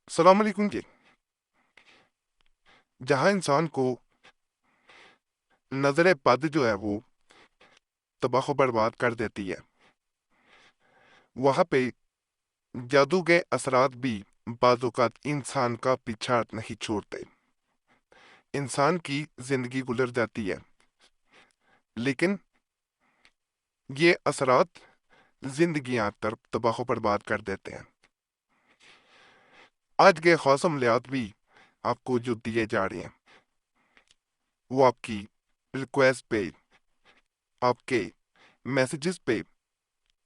السلام علیکم جی۔ جہاں انسان کو نظر بد جو ہے وہ تباہ و برباد کر دیتی ہے، وہاں پہ جادو کے اثرات بھی بعض اوقات انسان کا پیچھا نہیں چھوڑتے۔ انسان کی زندگی گزر جاتی ہے، لیکن یہ اثرات زندگیاں تباہ و برباد کر دیتے ہیں۔ آج کے خاص عملیات بھی آپ کو جو دیے جا رہے ہیں، وہ آپ کی ریکویسٹ پہ، آپ کے میسیجز پہ،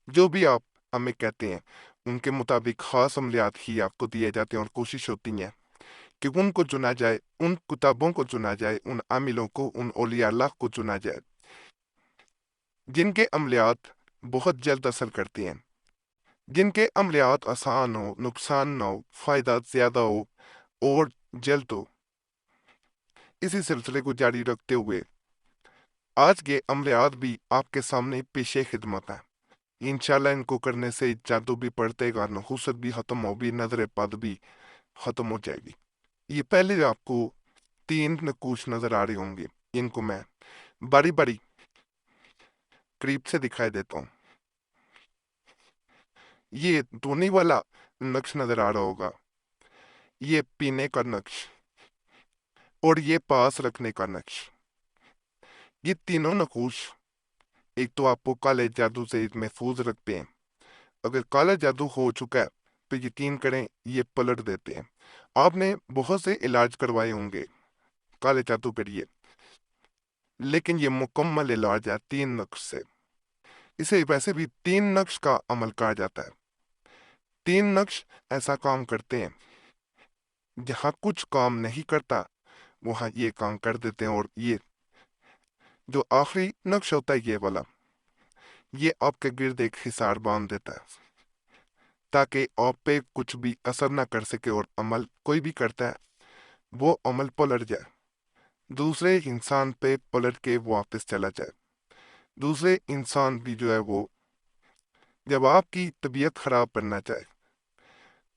جو بھی آپ ہمیں کہتے ہیں ان کے مطابق خاص عملیات ہی آپ کو دیے جاتے ہیں، اور کوشش ہوتی ہے کہ ان کو چنا جائے، ان کتابوں کو چنا جائے، ان عاملوں کو، ان اولیاء اللہ کو چنا جائے جن کے عملیات بہت جلد اثر کرتے ہیں، جن کے عملیات آسان ہو، نقصان نہ ہو، فائدہ زیادہ ہو اور جلد ہو۔ اسی سلسلے کو جاری رکھتے ہوئے آج کے عملیات بھی آپ کے سامنے پیش خدمت ہیں۔ انشاءاللہ ان کو کرنے سے جادو بھی پڑتے گا، نحوست بھی ختم ہوگی، نظر بد بھی ختم ہو جائے گی۔ یہ پہلے آپ کو 3 نقوش نظر آ رہے ہوں گے، ان کو میں باری باری قریب سے دکھائی دیتا ہوں۔ یہ دھونے والا نقش نظر آ رہا ہوگا، یہ پینے کا نقش، اور یہ پاس رکھنے کا نقش۔ یہ تینوں نقوش ایک تو آپ کو کالے جادو سے محفوظ رکھتے ہیں۔ اگر کالا جادو ہو چکا ہے تو یقین کریں یہ پلٹ دیتے ہیں۔ آپ نے بہت سے علاج کروائے ہوں گے کالے جادو کے لیے، لیکن یہ مکمل علاج ہے 3 نقش سے۔ اسے ویسے بھی 3 نقش کا عمل کہا جاتا ہے۔ 3 نقش ایسا کام کرتے ہیں، جہاں کچھ کام نہیں کرتا وہاں یہ کام کر دیتے ہیں۔ اور یہ جو آخری نقش ہوتا ہے، یہ والا، یہ آپ کے گرد ایک حصار باندھ دیتا ہے تاکہ آپ پہ کچھ بھی اثر نہ کر سکے، اور عمل کوئی بھی کرتا ہے وہ عمل پلٹ جائے، دوسرے انسان پہ پلٹ کے واپس چلا جائے۔ دوسرے انسان بھی جو ہے وہ جب آپ کی طبیعت خراب کرنا چاہے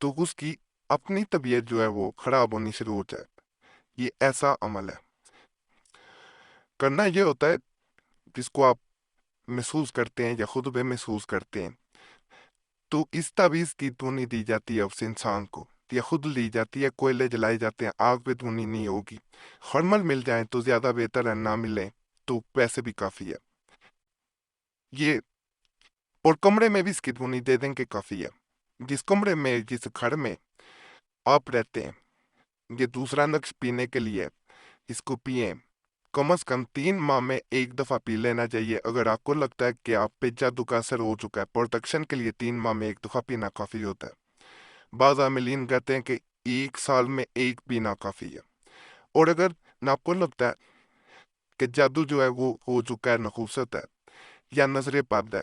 تو اس کی اپنی طبیعت جو ہے وہ خراب ہونی شروع ہو جائے۔ یہ ایسا عمل ہے۔ کرنا یہ ہوتا ہے جس کو آپ محسوس کرتے ہیں یا خود بھی محسوس کرتے ہیں، تو اس تعویذ کی دھونی دی جاتی ہے اس انسان کو، یا خود لی جاتی ہے، کوئلے جلائے جاتے ہیں، آگ پہ دھونی نہیں ہوگی۔ خرمل مل جائیں تو زیادہ بہتر ہے، نہ ملیں تو ویسے بھی کافی ہے یہ۔ اور کمرے میں بھی اس کی دھونی دے دیں کہ کافی ہے۔ جس کمرے میں، جس گھر میں آپ رہتے ہیں، یہ دوسرا نقش پینے کے لیے، اس کو پئیں، کم از کم 3 ماہ میں 1 دفعہ پی لینا چاہیے۔ اگر آپ کو لگتا ہے کہ آپ پہ جادو کا اثر ہو چکا ہے، پروٹیکشن کے لیے 3 ماہ میں 1 دفعہ پینا کافی ہوتا ہے۔ بعض عاملین کہتے ہیں کہ 1 سال میں 1 پینا کافی ہے۔ اور اگر آپ کو لگتا ہے کہ جادو جو ہے وہ ہو چکا ہے، نحوست ہے یا نظر بد ہے،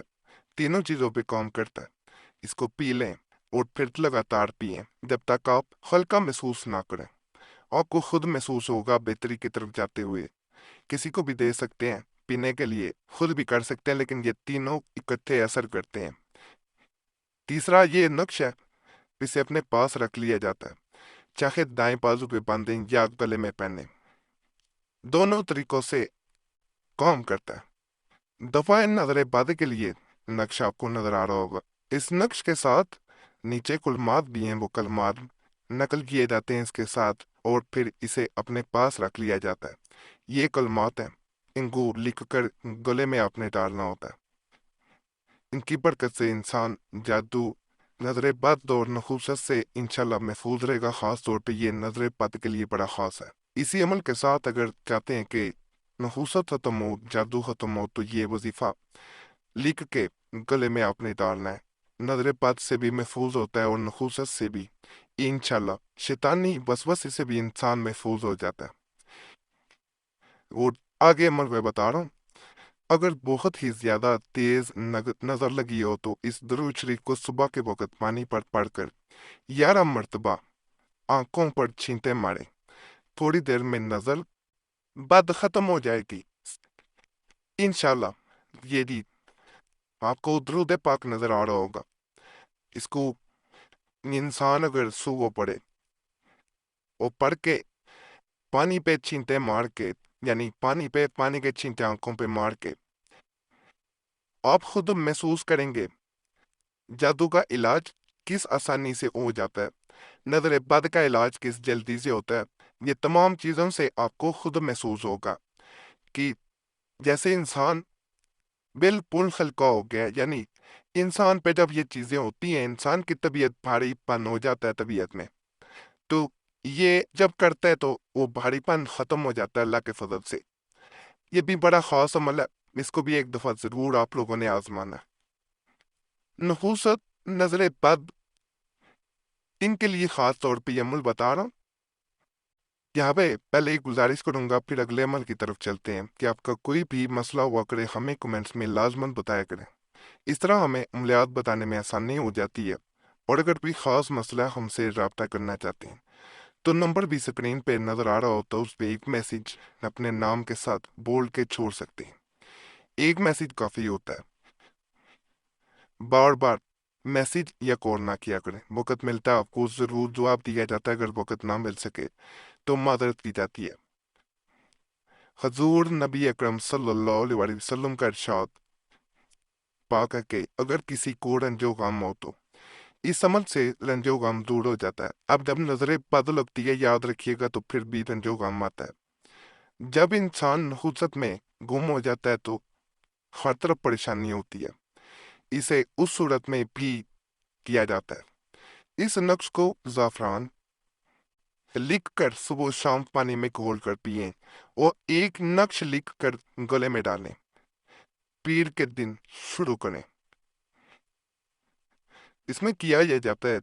تینوں چیزوں پہ کام کرتا ہے، اس کو پی لیں اور پھر لگاتار پئیں جب تک آپ ہلکا محسوس نہ کریں۔ آپ کو خود محسوس ہوگا بہتری کی طرف جاتے ہوئے۔ کسی کو بھی دے سکتے ہیں پینے کے لیے، خود بھی کر سکتے ہیں، لیکن یہ تینوں اکٹھے اثر کرتے ہیں۔ تیسرا یہ نقش ہے، اسے اپنے پاس رکھ لیا جاتا ہے، چاہے دائیں بازو پہ باندھیں یا گلے میں پہنیں، دونوں طریقوں سے کام کرتا ہے۔ دفاع نظر بد کے لیے نقش آپ کو نظر آ رہا ہوگا۔ اس نقش کے ساتھ نیچے کلمات بھی ہیں، وہ کلمات نقل کیے جاتے ہیں اس کے ساتھ، اور پھر اسے اپنے پاس رکھ لیا جاتا ہے۔ یہ کلمات ہیں، ان کو لکھ کر گلے میں آپ نے ڈالنا ہوتا ہے۔ ان کی برکت سے انسان جادو، نظر بد اور نحوست سے انشاءاللہ محفوظ رہے گا۔ خاص طور پہ یہ نظر بد کے لیے بڑا خاص ہے۔ اسی عمل کے ساتھ اگر چاہتے ہیں کہ نحوست ختم ہو، جادو ختم ہو، تو یہ وظیفہ لکھ کے گلے میں آپ نے ڈالنا ہے۔ نظر بد سے بھی محفوظ ہوتا ہے اور نحوست سے بھی، انشاءاللہ شیطانی وسوسے سے بھی انسان محفوظ ہو جاتا ہے۔ اور آگے عمل میں بتا رہا ہوں، اگر بہت ہی زیادہ تیز نظر لگی ہو تو اس درود شریف کو صبح کے وقت پانی پر پڑھ کر 11 مرتبہ آنکھوں پر چھینٹے ماریں، تھوڑی دیر میں نظر بد ختم ہو جائے گی انشاءاللہ۔ یہ بھی آپ کو درود پاک نظر آ رہا ہوگا۔ اس کو انسان اگر صبح پڑھے اور پڑھ کے پانی پہ چھینٹے مار کے، یعنی پانی کے چھینٹے آنکھوں پہ مار کے آپ خود محسوس کریں گے جادو کا علاج کس آسانی سے ہو جاتا ہے، نظر بد کا علاج کس جلدی سے ہوتا ہے۔ یہ تمام چیزوں سے آپ کو خود محسوس ہوگا کہ جیسے انسان بالکل خلقہ ہو گیا ہے، یعنی انسان پہ جب یہ چیزیں ہوتی ہیں انسان کی طبیعت بھاری پن ہو جاتا ہے طبیعت میں، تو یہ جب کرتا ہے تو وہ بھاری پن ختم ہو جاتا ہے اللہ کے فضل سے۔ یہ بھی بڑا خاص عمل ہے، اس کو بھی ایک دفعہ ضرور آپ لوگوں نے آزمانا ہے۔ نحوست، نظر بد، ان کے لیے خاص طور پہ یہ عمل بتا رہا ہوں۔ یہاں پہ پہلے ایک گزارش کروں گا، پھر اگلے عمل کی طرف چلتے ہیں کہ آپ کا کوئی بھی مسئلہ ہوا کرے ہمیں کمنٹس میں لازماً بتایا کریں، اس طرح ہمیں عملیات بتانے میں آسانی ہو جاتی ہے۔ اور اگر کوئی خاص مسئلہ ہم سے رابطہ کرنا چاہتے ہیں تو نمبر بھی اسکرین پہ نظر آ رہا ہو تو اس پہ ایک میسج اپنے نام کے ساتھ بول کے چھوڑ سکتے ہیں، ایک میسج کافی ہوتا ہے، بار بار میسج یا کال نہ کیا کریں۔ وقت ملتا ہے آپ کو ضرور جواب دیا جاتا ہے، اگر وقت نہ مل سکے تو معذرت کی جاتی ہے۔ حضور نبی اکرم صلی اللہ علیہ وسلم کا ارشاد پاک ہے کہ اگر کسی کو رنج و غم ہو تو اس عمل سے رنج و غم دور ہو جاتا ہے۔ اب جب نظریں بد لگتی ہے یاد رکھیے گا تو پھر بھی رنج و غم آتا ہے۔ جب انسان نحوست میں گم ہو جاتا ہے تو ہر طرف پریشانی ہوتی ہے، اسے اس صورت میں بھی کیا جاتا ہے۔ اس نقش کو زعفران لکھ کر صبح و شام پانی میں گھول کر پئیں اور ایک نقش لکھ کر گلے میں ڈالیں، پیر کے دن شروع کریں۔ اس میں کیا یہ جاتا ہے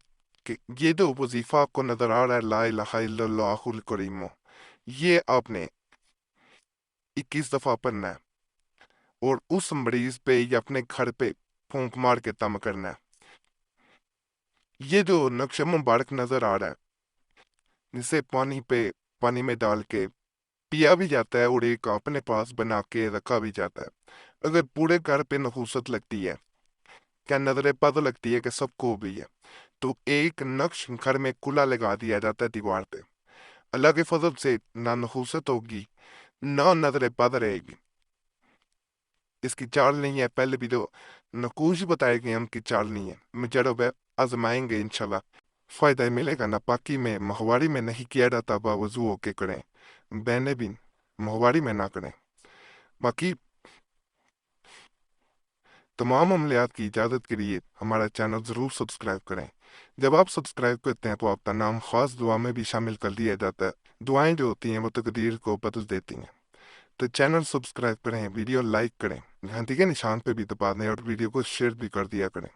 کہ یہ جو وظیفہ آپ کو نظر آ رہا ہے لا الہ الا اللہ الکریم، یہ آپ نے 21 دفعہ پڑھنا ہے اور اس مریض پہ یا اپنے گھر پہ پھونک مار کے تم کرنا ہے۔ یہ جو نقش مبارک نظر آ رہا ہے اسے پانی میں ڈال کے پیا بھی جاتا ہے اور ایک اپنے پاس بنا کے رکھا بھی جاتا ہے۔ اگر پورے گھر پہ نحوست لگتی ہے، کیا نظر بد لگتی ہے کہ سب کو بھی ہے، تو ایک نقش گھر میں کھلا لگا دیا جاتا ہے دیوار پہ۔ اللہ کے فضل سے نہ نحوست ہوگی نہ نظر بد رہے گی۔ اس کی چال نہیں ہے، پہلے بھی جو نقوش بتائے گئے ان کی چال نہیں ہے، مجرب ہے، آزمائیں گے انشاءاللہ فائدہ ملے گا۔ ناپاکی میں ماہواری میں نہیں کیا جاتا، باوضو ہو کے کریں، بہنیں بھی ماہواری میں نہ کریں۔ باقی تمام عملیات کی اجازت کے لیے ہمارا چینل ضرور سبسکرائب کریں۔ جب آپ سبسکرائب کرتے ہیں تو آپ کا نام خاص دعا میں بھی شامل کر دیا جاتا ہے۔ دعائیں جو ہوتی ہیں وہ تقدیر کو بدل دیتی ہیں۔ تو چینل سبسکرائب کریں، ویڈیو لائک کریں، گھنٹی کے نشان پہ بھی دبا دیں اور ویڈیو کو شیئر بھی کر دیا کریں۔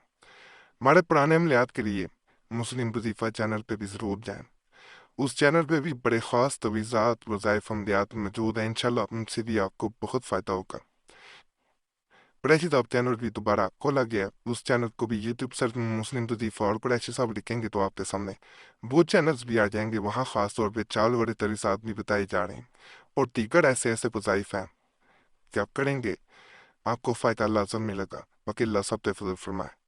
ہمارے پرانے عملیات کے لیے مسلم وظیفہ چینل پہ بھی ضرور جائیں، اس چینل پہ بھی بڑے خاص تویزات وظائف عملیات موجود ہیں، انشاءاللہ ان سے بھی آپ کو بہت فائدہ ہوگا۔ قریشی صاحب چینل بھی دوبارہ کھولا گیا، اس چینل کو بھی یوٹیوب سر مسلم وظیفہ اور قریشی صاحب لکھیں گے تو آپ کے سامنے وہ چینلز بھی آ جائیں گے، وہاں خاص طور پہ چال وڑے تریسات بھی بتائی جا رہے ہیں اور دیگر ایسے وظائف ہیں کہ آپ کریں گے آپ کو فائدہ لازم ملے گا۔ باقی اللہ سب پہ فضل فرمائے۔